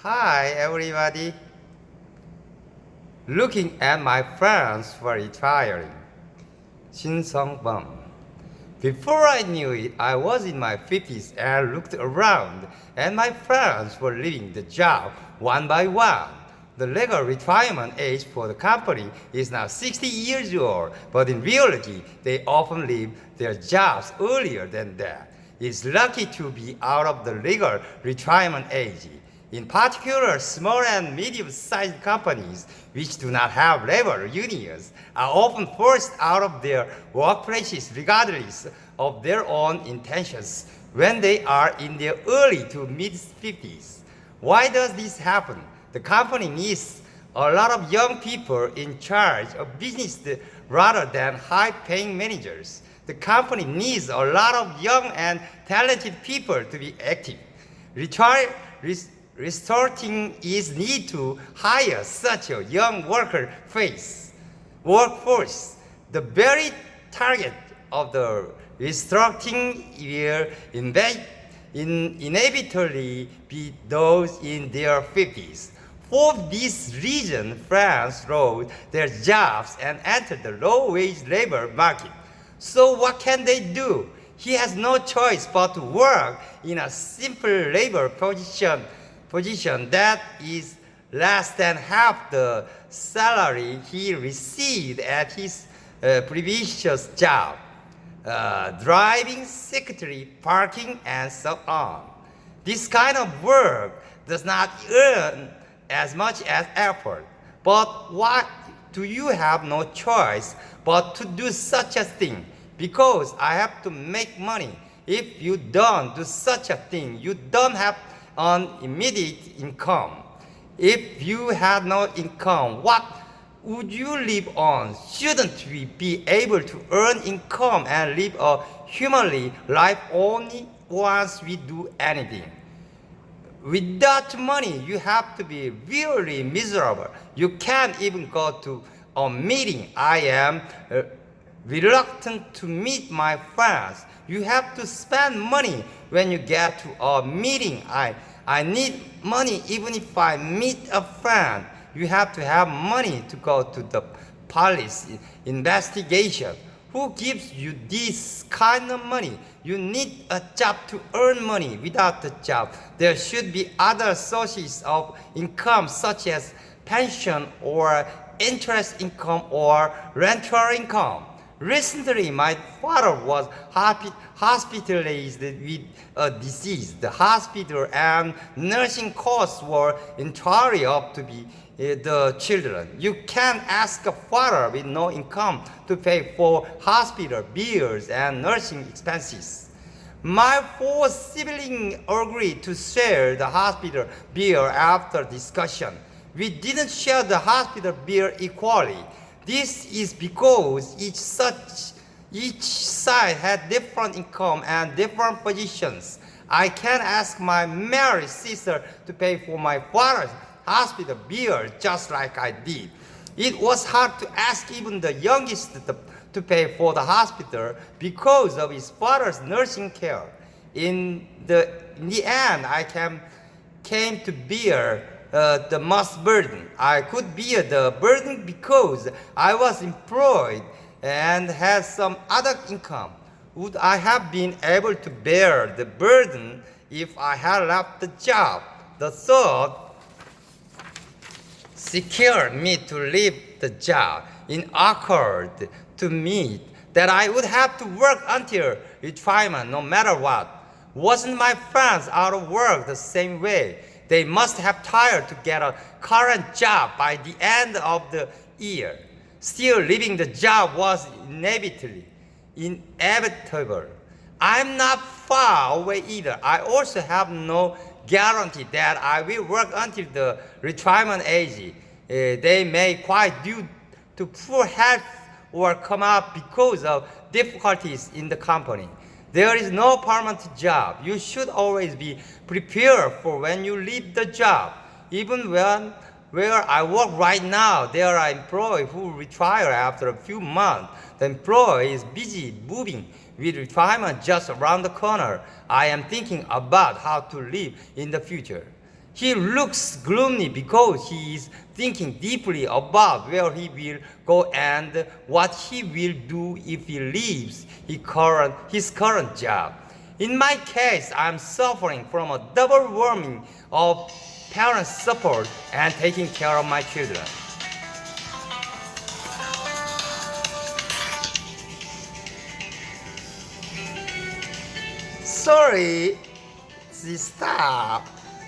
Hi, everybody. Looking at my friends who are retiring. Shin-sung-bum. Before I knew it, I was in my 50s and looked around, and my friends were leaving the job one by one. The legal retirement age for the company is now 60 years old, but in reality, they often leave their jobs earlier than that. It's lucky to be out of the legal retirement age. In particular, small and medium-sized companies which do not have labor unions are often forced out of their workplaces regardless of their own intentions when they are in their early to mid-50s. Why does this happen? The company needs a lot of young people in charge of business rather than high-paying managers. The company needs a lot of young and talented people to be active. Restarting is need to hire such a young workforce. The very target of the restructuring will inevitably be those in their 50s. For this reason, France lost their jobs and entered the low-wage labor market. So what can they do? He has no choice but to work in a simple labor position that is less than half the salary he received at his previous job, driving, secretary, parking, and so on. This kind of work does not earn as much as effort, but why do you have no choice but to do such a thing? Because I have to make money. If you don't do such a thing, you don't have an immediate income. If you had no income, what would you live on? Shouldn't we be able to earn income and live a humanly life only once we do anything? Without money, you have to be really miserable. You can't even go to a meeting. I am reluctant to meet my friends. You have to spend money when you get to a meeting. I need money even if I meet a friend. You have to have money to go to the police investigation. Who gives you this kind of money? You need a job to earn money. Without the job, there should be other sources of income such as pension or interest income or rental income. Recently, my father was hospitalized with a disease. The hospital and nursing costs were entirely up to the children. You can't ask a father with no income to pay for hospital bills and nursing expenses. My four siblings agreed to share the hospital bill after discussion. We didn't share the hospital bill equally. This is because each side had different income and different positions. I can't ask my married sister to pay for my father's hospital bill just like I did. It was hard to ask even the youngest to pay for the hospital because of his father's nursing care. In the end, I came to bear the most burden. I could bear the burden because I was employed and had some other income. Would I have been able to bear the burden if I had left the job? The thought secured me to leave the job. It occurred to me that I would have to work until retirement no matter what. Wasn't my friends out of work the same way? They must have tried to get a current job by the end of the year. Still, leaving the job was inevitable. I'm not far away either. I also have no guarantee that I will work until the retirement age. They may quit due to poor health or come up because of difficulties in the company. There is no permanent job. You should always be prepared for when you leave the job. Even where I work right now, there are employees who retire after a few months. The employee is busy moving with retirement just around the corner. I am thinking about how to live in the future. He looks gloomy because he is thinking deeply about where he will go and what he will do if he leaves his current job. In my case, I'm suffering from a double whammy of parent support and taking care of my children. Sorry, stop.